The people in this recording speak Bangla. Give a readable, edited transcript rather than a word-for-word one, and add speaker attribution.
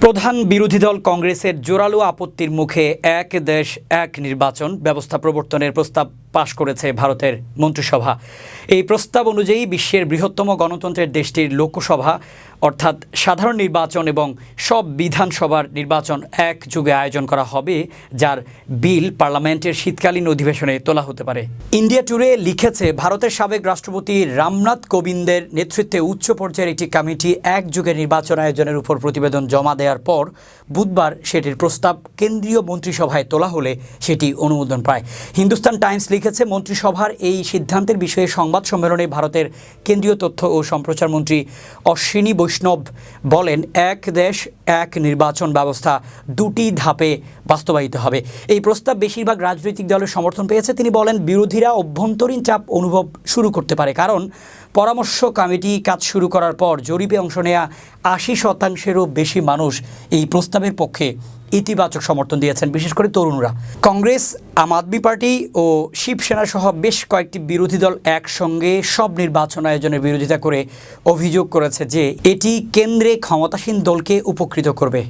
Speaker 1: প্রধান বিরোধী দল কংগ্রেসের জোরালো আপত্তির মুখে এক দেশ এক নির্বাচন ব্যবস্থা প্রবর্তনের প্রস্তাব পাশ করেছে ভারতের মন্ত্রিসভা। এই প্রস্তাব অনুযায়ী বিশ্বের বৃহত্তম গণতন্ত্রের দেশটির লোকসভা অর্থাৎ সাধারণ নির্বাচন এবং সব বিধানসভার নির্বাচন একযোগে আয়োজন করা হবে, যার বিল পার্লামেন্টের শীতকালীন অধিবেশনে তোলা হতে পারে। ইন্ডিয়া টুডে লিখেছে, ভারতের সাবেক রাষ্ট্রপতি রামনাথ কোবিন্দের নেতৃত্বে উচ্চ পর্যায়ের একটি কমিটি একযোগে নির্বাচন আয়োজনের উপর প্রতিবেদন জমা দেওয়ার পর বুধবার সেটির প্রস্তাব কেন্দ্রীয় মন্ত্রিসভায় তোলা হলে সেটি অনুমোদন পায়। হিন্দুস্তান টাইমস লিখেছে, মন্ত্রিসভার এই সিদ্ধান্তের বিষয়ে সংবাদ সম্মেলনে ভারতের কেন্দ্রীয় তথ্য ও সম্প্রচার মন্ত্রী অশ্বিনী বৈষ্ণব বলেন, এক দেশ এক নির্বাচন ব্যবস্থা দুটি ধাপে বাস্তবায়িত হবে। এই প্রস্তাব বেশিরভাগ রাজনৈতিক দলের সমর্থন পেয়েছে। তিনি বলেন, বিরোধীরা অভ্যন্তরীণ চাপ অনুভব শুরু করতে পারে, কারণ পরামর্শ কমিটি কাজ শুরু করার পর জরিপে অংশ নেওয়া ৮০%-এরও বেশি মানুষ এই প্রস্তাবের পক্ষে ইতিবাচক সমর্থন দিয়েছেন, বিশেষ করে তরুণরা। কংগ্রেস, আম আদমি পার্টি ও শিবসেনা সহ বেশ কয়েকটি বিরোধী দল একসঙ্গে সব নির্বাচন আয়োজনের বিরোধিতা করে অভিযোগ করেছে যে এটি কেন্দ্রে ক্ষমতাসীন দলকে উপকৃত করবে।